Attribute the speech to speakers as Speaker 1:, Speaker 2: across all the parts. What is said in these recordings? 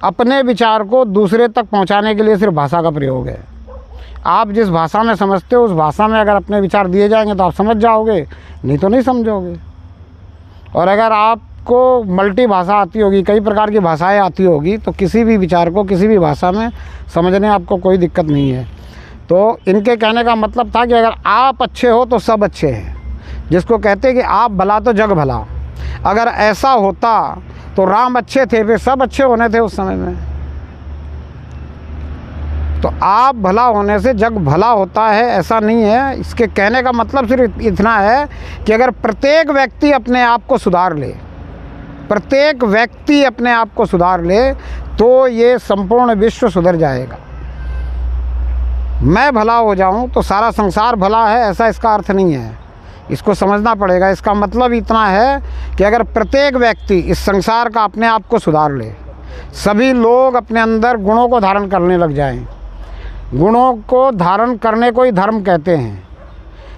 Speaker 1: अपने विचार को दूसरे तक पहुंचाने के लिए सिर्फ भाषा का प्रयोग है। आप जिस भाषा में समझते हो उस भाषा में अगर अपने विचार दिए जाएंगे तो आप समझ जाओगे, नहीं तो नहीं समझोगे। और अगर आपको मल्टी भाषा आती होगी, कई प्रकार की भाषाएं आती होगी, तो किसी भी विचार को किसी भी भाषा में समझने आपको कोई दिक्कत नहीं है। तो इनके कहने का मतलब था कि अगर आप अच्छे हो तो सब अच्छे हैं, जिसको कहते हैं कि आप भला तो जग भला। अगर ऐसा होता तो राम अच्छे थे, फिर सब अच्छे होने थे उस समय में। तो आप भला होने से जग भला होता है, ऐसा नहीं है। इसके कहने का मतलब सिर्फ इतना है कि अगर प्रत्येक व्यक्ति अपने आप को सुधार ले, प्रत्येक व्यक्ति अपने आप को सुधार ले, तो ये संपूर्ण विश्व सुधर जाएगा। मैं भला हो जाऊं तो सारा संसार भला है, ऐसा इसका अर्थ नहीं है। इसको समझना पड़ेगा। इसका मतलब इतना है कि अगर प्रत्येक व्यक्ति इस संसार का अपने आप को सुधार ले, सभी लोग अपने अंदर गुणों को धारण करने लग जाएं। गुणों को धारण करने को ही धर्म कहते हैं।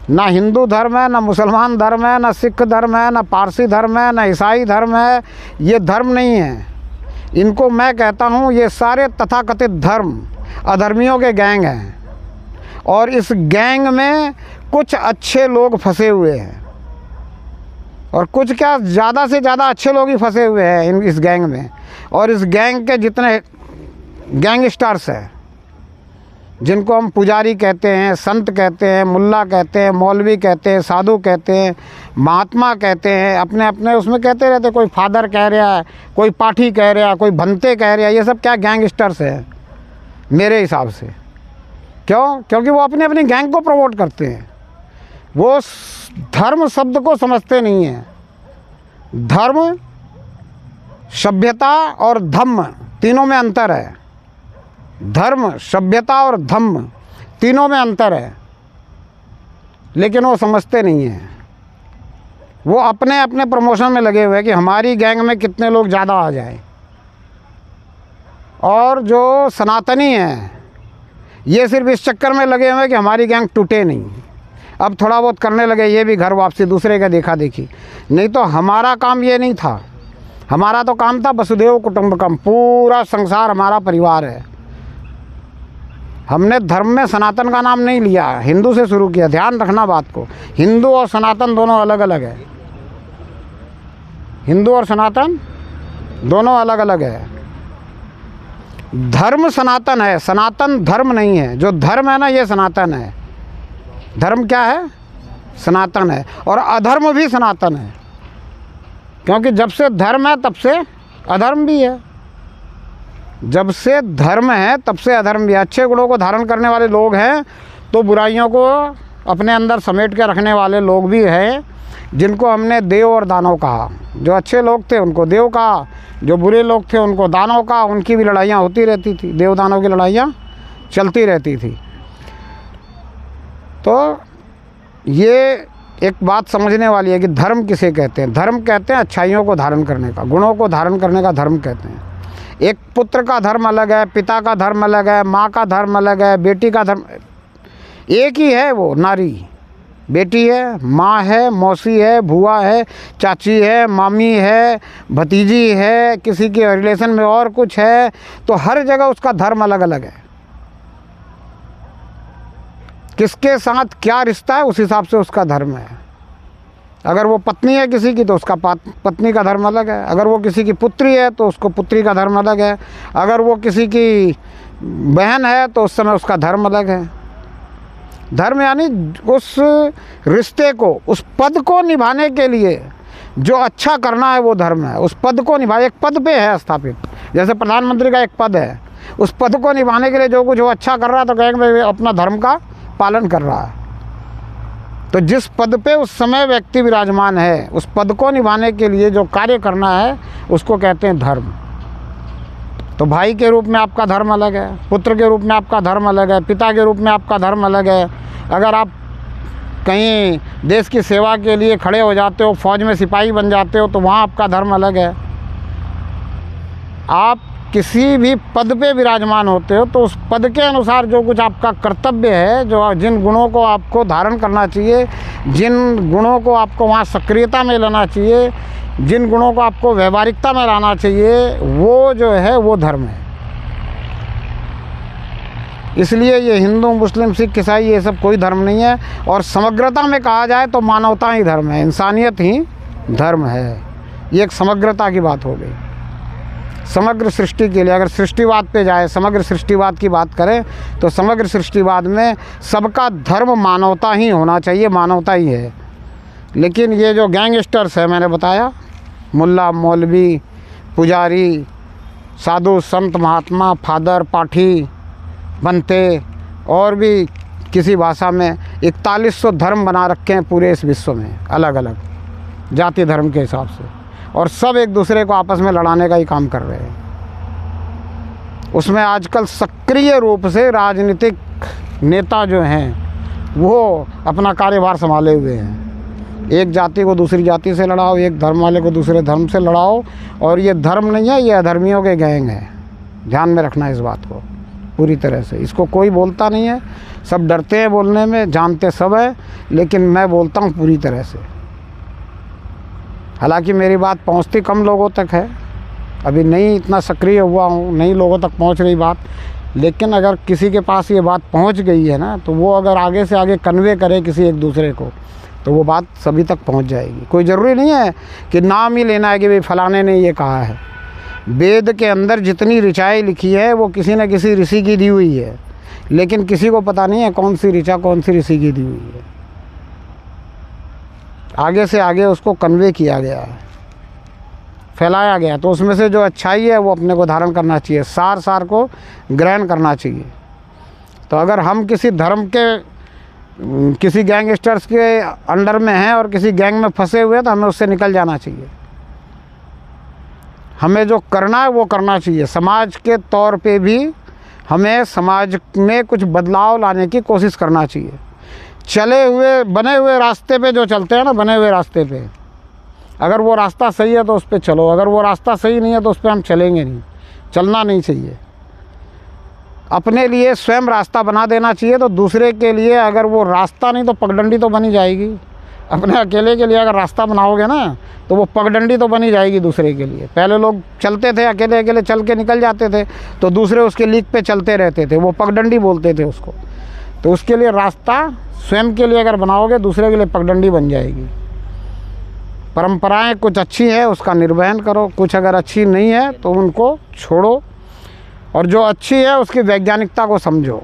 Speaker 1: ना हिंदू धर्म है, ना मुसलमान धर्म है, ना सिख धर्म है, ना पारसी धर्म है, ना ईसाई धर्म है। ये धर्म नहीं है। इनको मैं कहता हूँ ये सारे तथाकथित धर्म अधर्मियों के गैंग हैं। और इस गैंग में कुछ अच्छे लोग फंसे हुए हैं, और कुछ क्या ज़्यादा से ज़्यादा अच्छे लोग ही फंसे हुए हैं इस गैंग में। और इस गैंग के जितने गैंगस्टर्स हैं, जिनको हम पुजारी कहते हैं, संत कहते हैं, मुल्ला कहते हैं, मौलवी कहते हैं, साधु कहते हैं, महात्मा कहते हैं, अपने अपने उसमें कहते रहते। कोई फादर कह रहा है, कोई पाठी कह रहा है, कोई भंते कह रहा है। ये सब क्या गैंगस्टर्स हैं मेरे हिसाब से। क्यों? क्योंकि वो अपने अपनी गैंग को प्रमोट करते हैं। वो धर्म शब्द को समझते नहीं हैं। धर्म, सभ्यता और धम्म तीनों में अंतर है। धर्म, सभ्यता और धम्म तीनों में अंतर है, लेकिन वो समझते नहीं हैं। वो अपने अपने प्रमोशन में लगे हुए हैं कि हमारी गैंग में कितने लोग ज़्यादा आ जाएं। और जो सनातनी हैं ये सिर्फ इस चक्कर में लगे हुए हैं कि हमारी गैंग टूटे नहीं। अब थोड़ा बहुत करने लगे ये भी घर वापसी, दूसरे का देखा देखी। नहीं तो हमारा काम ये नहीं था। हमारा तो काम था वसुधैव कुटुंबकम, पूरा संसार हमारा परिवार है। हमने धर्म में सनातन का नाम नहीं लिया, हिंदू से शुरू किया। ध्यान रखना बात को, हिंदू और सनातन दोनों अलग अलग है। हिंदू और सनातन दोनों अलग अलग है। धर्म सनातन है, सनातन धर्म नहीं है। जो धर्म है ना ये सनातन है। धर्म क्या है? सनातन है। और अधर्म भी सनातन है, क्योंकि जब से धर्म है तब से अधर्म भी है। जब से धर्म है तब से अधर्म भी है। अच्छे गुणों को धारण करने वाले लोग हैं तो बुराइयों को अपने अंदर समेट के रखने वाले लोग भी हैं, जिनको हमने देव और दानव कहा। जो अच्छे लोग थे उनको देव कहा, जो बुरे लोग थे उनको दानव कहा। उनकी भी लड़ाइयाँ होती रहती थी, देव दानव की लड़ाइयाँ चलती रहती थी। तो ये एक बात समझने वाली है कि धर्म किसे कहते हैं। धर्म कहते हैं अच्छाइयों को धारण करने का, गुणों को धारण करने का धर्म कहते हैं। एक पुत्र का धर्म अलग है, पिता का धर्म अलग है, माँ का धर्म अलग है, बेटी का धर्म एक ही है। वो नारी बेटी है, माँ है, मौसी है, बुआ है, चाची है, मामी है, भतीजी है, किसी के रिलेशन में और कुछ है। तो हर जगह उसका धर्म अलग अलग है। किसके साथ क्या रिश्ता है उस हिसाब से उसका धर्म है। अगर वो पत्नी है किसी की तो उसका पत्नी का धर्म अलग है। अगर वो किसी की पुत्री है तो उसको पुत्री का धर्म अलग है। अगर वो किसी की बहन है तो उस समय उसका धर्म अलग है। धर्म यानी उस रिश्ते को, उस पद को निभाने के लिए जो अच्छा करना है वो धर्म है। उस पद को निभा, एक पद पे है स्थापित, जैसे प्रधानमंत्री का एक पद है। उस पद को निभाने के लिए जो कुछ वो अच्छा कर रहा है तो कहेंगे भाई अपना धर्म का पालन कर रहा है। तो जिस पद पे उस समय व्यक्ति विराजमान है, उस पद को निभाने के लिए जो कार्य करना है उसको कहते हैं धर्म। तो भाई के रूप में आपका धर्म अलग है, पुत्र के रूप में आपका धर्म अलग है, पिता के रूप में आपका धर्म अलग है। अगर आप कहीं देश की सेवा के लिए खड़े हो जाते हो, फौज में सिपाही बन जाते हो, तो वहाँ आपका धर्म अलग है। आप किसी भी पद पे विराजमान होते हो तो उस पद के अनुसार जो कुछ आपका कर्तव्य है, जो जिन गुणों को आपको धारण करना चाहिए, जिन गुणों को आपको वहाँ सक्रियता में लेना चाहिए, जिन गुणों को आपको व्यवहारिकता में लाना चाहिए, वो जो है वो धर्म है। इसलिए ये हिंदू, मुस्लिम, सिख, ईसाई ये सब कोई धर्म नहीं है। और समग्रता में कहा जाए तो मानवता ही धर्म है, इंसानियत ही धर्म है। ये एक समग्रता की बात हो गई। समग्र सृष्टि के लिए अगर सृष्टिवाद पे जाए, समग्र सृष्टिवाद की बात करें तो समग्र सृष्टिवाद में सबका धर्म मानवता ही होना चाहिए, मानवता ही है। लेकिन ये जो गैंगस्टर्स है, मैंने बताया, मुल्ला, मौलवी, पुजारी, साधु, संत, महात्मा, फादर, पाठी बनते, और भी किसी भाषा में 4100 धर्म बना रखे हैं पूरे इस विश्व में, अलग अलग जाति धर्म के हिसाब से, और सब एक दूसरे को आपस में लड़ाने का ही काम कर रहे हैं। उसमें आजकल सक्रिय रूप से राजनीतिक नेता जो हैं वो अपना कार्यभार संभाले हुए हैं। एक जाति को दूसरी जाति से लड़ाओ, एक धर्म वाले को दूसरे धर्म से लड़ाओ, और ये धर्म नहीं है, ये अधर्मियों के गैंग है। ध्यान में रखना इस बात को पूरी तरह से। इसको कोई बोलता नहीं है, सब डरते हैं बोलने में, जानते सब है, लेकिन मैं बोलता हूँ पूरी तरह से। हालांकि मेरी बात पहुँचती कम लोगों तक है, अभी नहीं इतना सक्रिय हुआ हूँ, नहीं लोगों तक पहुँच रही बात, लेकिन अगर किसी के पास ये बात पहुँच गई है ना, तो वो अगर आगे से आगे कन्वे करे किसी एक दूसरे को, तो वो बात सभी तक पहुँच जाएगी। कोई ज़रूरी नहीं है कि नाम ही लेना है कि भाई फलाने ने ये कहा है। वेद के अंदर जितनी ऋचाएँ लिखी है वो किसी न किसी ऋषि की दी हुई है, लेकिन किसी को पता नहीं है कौन सी ऋचा कौन सी ऋषि की दी हुई है। आगे से आगे उसको कन्वे किया गया है, फैलाया गया, तो उसमें से जो अच्छाई है वो अपने को धारण करना चाहिए, सार सार को ग्रहण करना चाहिए। तो अगर हम किसी धर्म के, किसी गैंगस्टर्स के अंडर में हैं और किसी गैंग में फंसे हुए हैं, तो हमें उससे निकल जाना चाहिए। हमें जो करना है वो करना चाहिए। समाज के तौर पे भी हमें समाज में कुछ बदलाव लाने की कोशिश करना चाहिए। चले हुए बने हुए रास्ते पे जो चलते हैं ना, बने हुए रास्ते पे, अगर वो रास्ता सही है तो उस पर चलो, अगर वो रास्ता सही नहीं है तो उस पर हम चलेंगे नहीं, चलना नहीं चाहिए। अपने लिए स्वयं रास्ता बना देना चाहिए, तो दूसरे के लिए अगर वो रास्ता नहीं तो पगडंडी तो बनी जाएगी। अपने अकेले के लिए अगर रास्ता बनाओगे ना तो वो पगडंडी तो बनी जाएगी दूसरे के लिए। पहले लोग चलते थे अकेले अकेले, चल के निकल जाते थे, तो दूसरे उसके लीक पे चलते रहते थे, वो पगडंडी बोलते थे उसको। तो उसके लिए रास्ता स्वयं के लिए अगर बनाओगे, दूसरे के लिए पगडंडी बन जाएगी। परंपराएं कुछ अच्छी है उसका निर्वहन करो, कुछ अगर अच्छी नहीं है तो उनको छोड़ो, और जो अच्छी है उसकी वैज्ञानिकता को समझो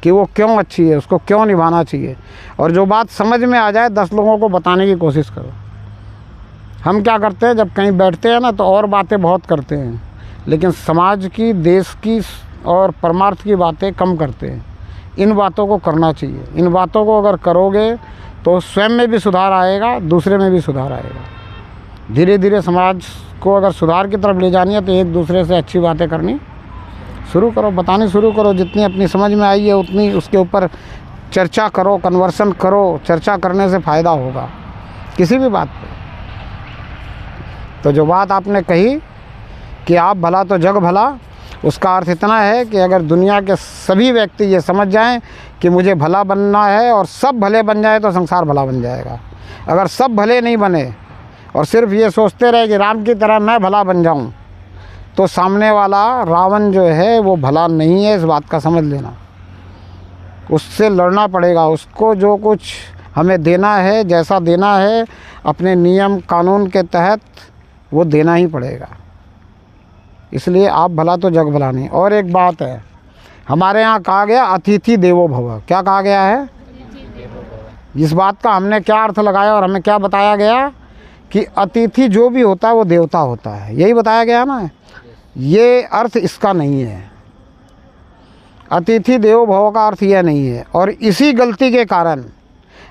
Speaker 1: कि वो क्यों अच्छी है, उसको क्यों निभाना चाहिए। और जो बात समझ में आ जाए 10 लोगों को बताने की कोशिश करो। हम क्या करते हैं, जब कहीं बैठते हैं ना तो और बातें बहुत करते हैं, लेकिन समाज की, देश की और परमार्थ की बातें कम करते हैं। इन बातों को करना चाहिए। इन बातों को अगर करोगे तो स्वयं में भी सुधार आएगा, दूसरे में भी सुधार आएगा। धीरे धीरे समाज को अगर सुधार की तरफ ले जानी है तो एक दूसरे से अच्छी बातें करनी शुरू करो, बतानी शुरू करो। जितनी अपनी समझ में आई है उतनी उसके ऊपर चर्चा करो, कन्वर्सन करो। चर्चा करने से फ़ायदा होगा किसी भी बात पे। तो जो बात आपने कही कि आप भला तो जग भला, उसका अर्थ इतना है कि अगर दुनिया के सभी व्यक्ति ये समझ जाएं कि मुझे भला बनना है और सब भले बन जाए तो संसार भला बन जाएगा। अगर सब भले नहीं बने और सिर्फ ये सोचते रहे कि राम की तरह मैं भला बन जाऊं, तो सामने वाला रावण जो है वो भला नहीं है, इस बात का समझ लेना। उससे लड़ना पड़ेगा, उसको जो कुछ हमें देना है, जैसा देना है अपने नियम कानून के तहत, वो देना ही पड़ेगा। इसलिए आप भला तो जग भला नहीं। और एक बात है, हमारे यहाँ कहा गया अतिथि देवो भव। क्या कहा गया है? इस बात का हमने क्या अर्थ लगाया और हमें क्या बताया गया कि अतिथि जो भी होता है वो देवता होता है, यही बताया गया ना। ये अर्थ इसका नहीं है। अतिथि देवो भव का अर्थ यह नहीं है। और इसी गलती के कारण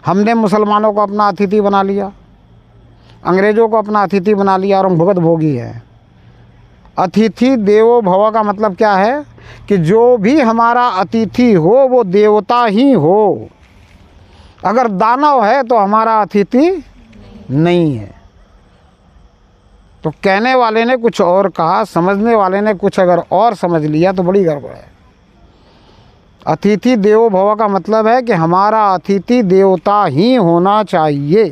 Speaker 1: हमने मुसलमानों को अपना अतिथि बना लिया, अंग्रेज़ों को अपना अतिथि बना लिया और हम भुगत भोगी हैं। अतिथि देवो भव का मतलब क्या है कि जो भी हमारा अतिथि हो वो देवता ही हो। अगर दानव है तो हमारा अतिथि नहीं है। तो कहने वाले ने कुछ और कहा, समझने वाले ने कुछ अगर और समझ लिया तो बड़ी गड़बड़ है। अतिथि देवो भव का मतलब है कि हमारा अतिथि देवता ही होना चाहिए।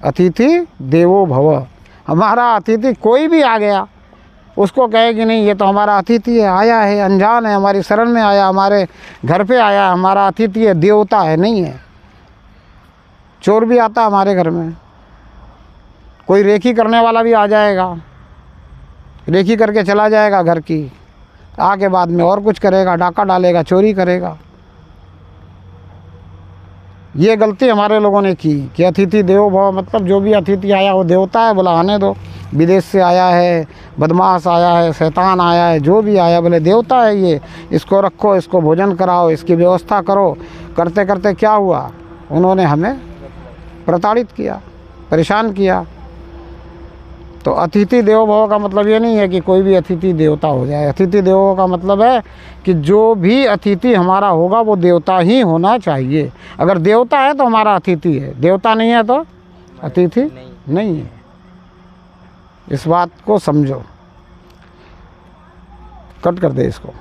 Speaker 1: अतिथि देवो भव। हमारा अतिथि कोई भी आ गया उसको कहे कि नहीं ये तो हमारा अतिथि है, आया है, अनजान है, हमारी शरण में आया, हमारे घर पे आया, हमारा अतिथि है, देवता है, नहीं है। चोर भी आता हमारे घर में, कोई रेकी करने वाला भी आ जाएगा, रेकी करके चला जाएगा घर की, आके बाद में और कुछ करेगा, डाका डालेगा, चोरी करेगा। ये गलती हमारे लोगों ने की कि अतिथि देवो भव, मतलब जो भी अतिथि आया वो देवता है, बोला आने दो। विदेश से आया है, बदमाश आया है, शैतान आया है, जो भी आया बोले देवता है ये, इसको रखो, इसको भोजन कराओ, इसकी व्यवस्था करो। करते करते क्या हुआ, उन्होंने हमें प्रताड़ित किया, परेशान किया। तो अतिथि देवो भव का मतलब ये नहीं है कि कोई भी अतिथि देवता हो जाए। अतिथि देवो का मतलब है कि जो भी अतिथि हमारा होगा वो देवता ही होना चाहिए। अगर देवता है तो हमारा अतिथि है, देवता नहीं है तो अतिथि नहीं है। इस बात को समझो। कट कर दे इसको।